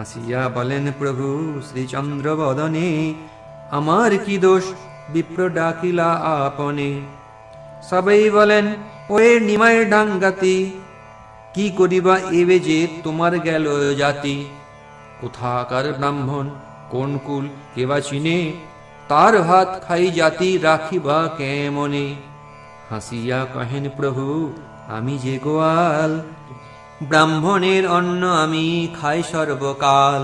হাসিয়া বলেন প্রভু শ্রীচন্দ্র বদনে, আমার কি দোষ বিপ্র ডাকিলা আপনে। সবাই বলেন ওয়ে নিমায় ডাঙ্গাতি, কি করিবা এবে যে তোমার গেল জাতি। কোথাকার ব্রাহ্মণ কোন কুল কেবা চিনে, তার ভাত খাই জাতি রাখিবা কেমনে। হাসিয়া কহেন প্রভু আমি যে গোয়াল, ব্রাহ্মণের অন্ন আমি খাই সর্বকাল।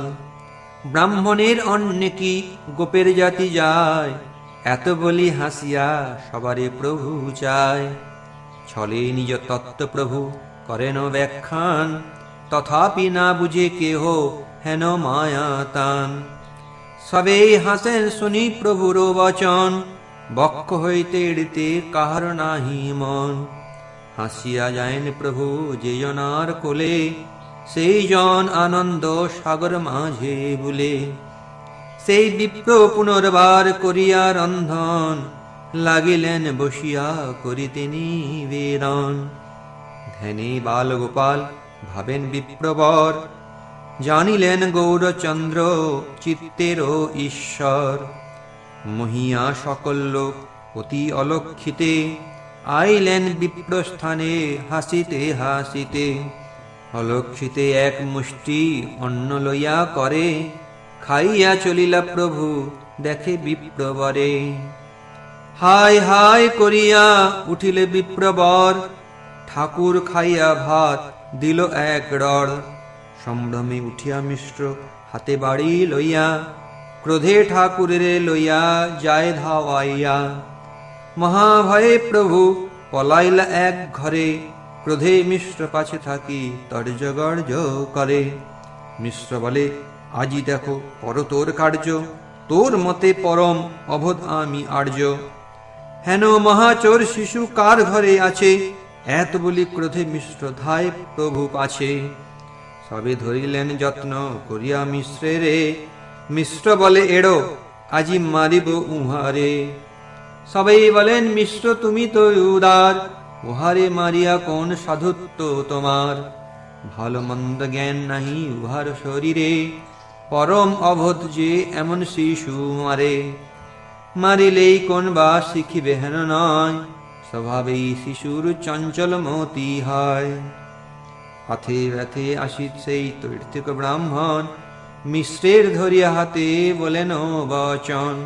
ব্রাহ্মণের অন্নে কি গোপের জাতি যায়, এত বলি হাসিয়া সবারে প্রভু চায়। ছলে নিজ তত্ত্ব প্রভু করেন ব্যাখ্যান, তথাপি না বুঝে কেহ হেন মায়া তান। সবেই হাসেন শুনি প্রভুর বচন, বক্ষ হইতে এড়িতে কাহার নাহি মন। হাসিয়া যায়েন প্রভু যে জনার কোলে, সেই জন আনন্দ সাগর মাঝে বুলে। সেই বিপ্র পুনর্বার করিয়া রন্ধন, লাগিলেন বসিয়া করিতে নিবেদন। ধ্যানে বাল গোপাল ভাবেন বিপ্রবর, জানিলেন গৌরচন্দ্র চিত্তেরও ঈশ্বর। মহিয়া সকল লোক অতি অলক্ষিতে, আইলেন বিপ্রস্থানে হাসিতে হাসিতে। অলক্ষিতে এক মুষ্টি অন্ন লইয়া করে, খাইয়া চলিলা প্রভু দেখে বিপ্রবরে। হায় হায় করিয়া উঠিলে বিপ্রবর, ঠাকুর খাইয়া ভাত দিল এক রড়। সম্ভ্রমে উঠিয়া মিশ্র হাতে বাড়ি লইয়া, ক্রোধে ঠাকুরের লইয়া যায় ধাওয়াইয়া। মহাভয়ে প্রভু পলাইলা এক ঘরে, ক্রোধে মিশ্র পাছে থাকি তর্জগর্জ করে। মিশ্র বলে আজি দেখো পর তোর কার্য, তোর মতে পরম অবোধ আমি আর্য। হেন মহাচোর শিশু কার ঘরে আছে, এত বলি ক্রোধে মিশ্র ধায় প্রভু পাছে। সবে ধরিলেন যত্ন করিয়া মিশ্রে, মিশ্র বলে এড়ো আজি মারিব উহারে। সবাই বলেন মিশ্র তুমি তো উদার, উহারে মারিয়া কোন সাধুত্ব তোমার। ভালো মন্দ জ্ঞান নাহি উহার শরীরে, পরম অবোধ যে এমন শিশু মারে। মারিলেই কোন বা শিখিবে হেন নয়, স্বভাবেই শিশুর চঞ্চল মতি হয়। হাতে ব্যথে আসিত সেই তৈর্থিক ব্রাহ্মণ, মিশ্রের ধরিয়া হাতে বলেন বচন।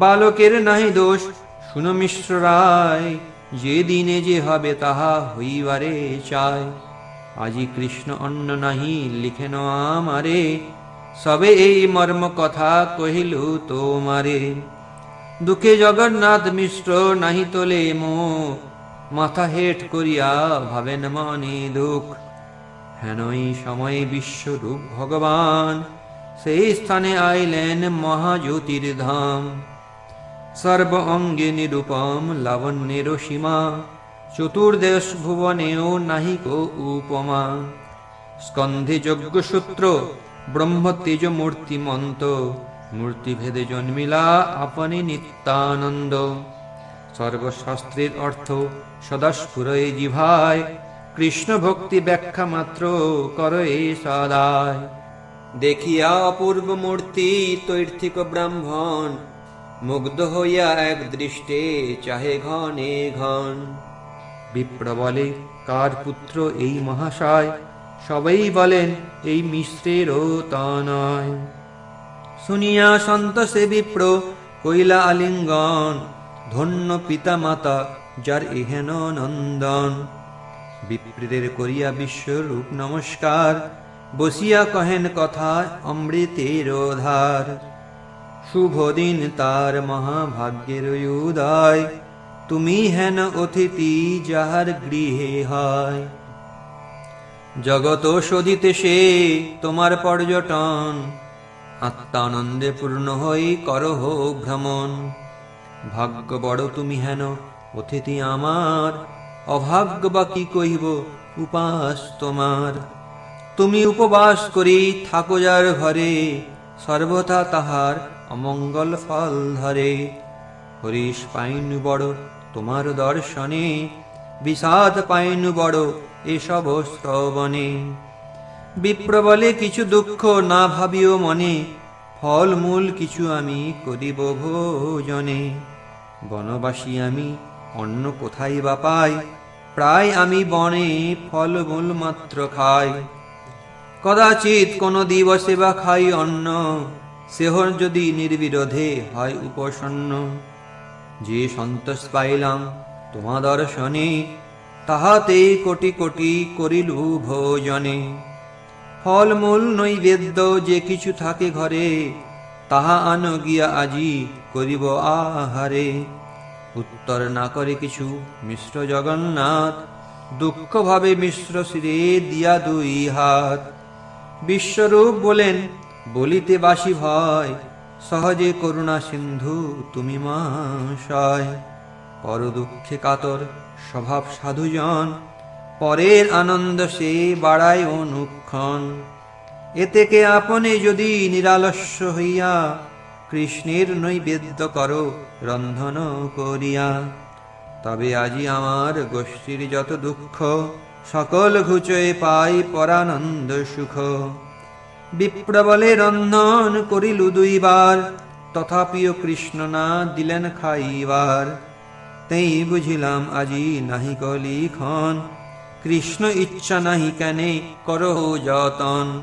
বালকের নাহি দোষ শুনো মিশ্র রায়, যে দিনে যে হবে তাহা হইবারে চায়। আজি কৃষ্ণ অন্ন নাহি লিখেন আমারে, সবে এই মর্ম কথা কহিল তোমারে। দুঃখে জগন্নাথ মিশ্র নাহি তোলে মুখ, মাথা হেট করিয়া ভাবেন মনে দুঃখ। হেনই সময়ে বিশ্বরূপ ভগবান, সেই স্থানে আইলেন মহাজ্যোতির ধাম। সর্ব অঙ্গে নিরূপম লাবণ্যের সীমা, চতুর্দেশ ভুবনেও নাহিক উপমা। স্কন্ধে যজ্ঞসূত্র ব্রহ্ম তেজ মূর্তিমন্ত, মূর্তিভেদে জন্মিলা আপনি নিত্যানন্দ। সর্বশাস্ত্রের অর্থ সদা স্ফুরয়ে জিভায়, কৃষ্ণ ভক্তি ব্যাখ্যা মাত্র করয়ে সদায়। দেখিয়া অপূর্ব মূর্তি তৈর্থিক ব্রাহ্মণ, মুগ্ধ হইয়া এক দৃষ্টে চাহে ঘনে ঘন। বিপ্র বলে কার পুত্র এই মহাশয়, সবাই বলেন এই মিশ্রেরও তা নয়। শুনিয়া সন্তোষে বিপ্র কইলা আলিঙ্গন, ধন্য পিতা মাতা যার এহেন নন্দন। বিপ্রীদের করিয়া বিশ্বরূপ নমস্কার, বসিয়া কহেন কথা অমৃতের ধার। শুভ দিন তার মহাভাগ্যের উদয়, তুমি হেন অতিথি যাহার গৃহে হয়। জগত শোধিতে সে তোমার পর্যটন, আত্মানন্দে পূর্ণ হই করহ ভ্রমণ। ভাগ্য বড় তুমি হেন অতিথি আমার, অভাগ্য বা কি কহিব উপাস তোমার। তুমি উপবাস করি থাকো যার ঘরে, সর্বথা তাহার অমঙ্গল ফল ধরে। হরিশ পাইনু বড় তোমার দর্শনে, বিষাদ পাইনু বড় এসব শ্রবণে। বিপ্র বলে কিছু দুঃখ না ভাবিও মনে, ফল মূল কিছু আমি করিব ভোজনে। বনবাসী আমি, অন্ন কোথায় বা পাই, প্রায় আমি বনে ফল মূল মাত্র খাই। কদাচিৎ কোন দিবসে বা খাই অন্ন, সেহর যদি নির্বিরোধে হয় উপসন্ন। যে সন্তোষ পাইলাম তোমা দর্শনে, তাহাতে কোটি কোটি করিলু ভোজনে। ফল মূল নৈবেদ্য যে কিছু থাকে ঘরে, তাহা আন গিয়া আজি করিব আহারে। উত্তর না করে কিছু মিশ্র জগন্নাথ, দুঃখ ভাবে মিশ্র শিরে দিয়া দুই হাত। বিশ্বরূপ বলেন বলিতে বাসি ভয়, সহজে করুণা সিন্ধু তুমি মহাশয়। পর দুঃখে কাতর স্বভাব সাধুজন, পরের আনন্দ সে বাড়ায় অনুক্ষণ। এতেকে আপনি যদি নিরালস্য হইয়া, কৃষ্ণের নৈবেদ্য করো রন্ধন করিয়া। তবে আজি আমার গোষ্ঠীর যত দুঃখ, সকল ঘুচয়ে পাই পরানন্দ সুখ। বিপ্র বলে রন্ধন করিলু দুইবার, তথাপিও কৃষ্ণ না দিলেন খাইবার। তেই বুঝিলাম আজি নাহি কলিখন, কৃষ্ণ ইচ্ছা নাহি কেনে করো যতন।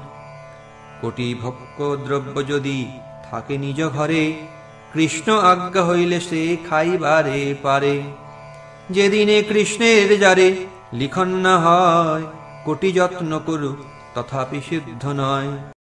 কোটি ভক্ষ দ্রব্য যদি থাকে নিজ ঘরে, কৃষ্ণ আজ্ঞা হইলে সে খাইবারে পারে। যেদিনে কৃষ্ণের যারে লিখন না হয়, কোটি যত্ন করুক তথাপি সিদ্ধ নয়।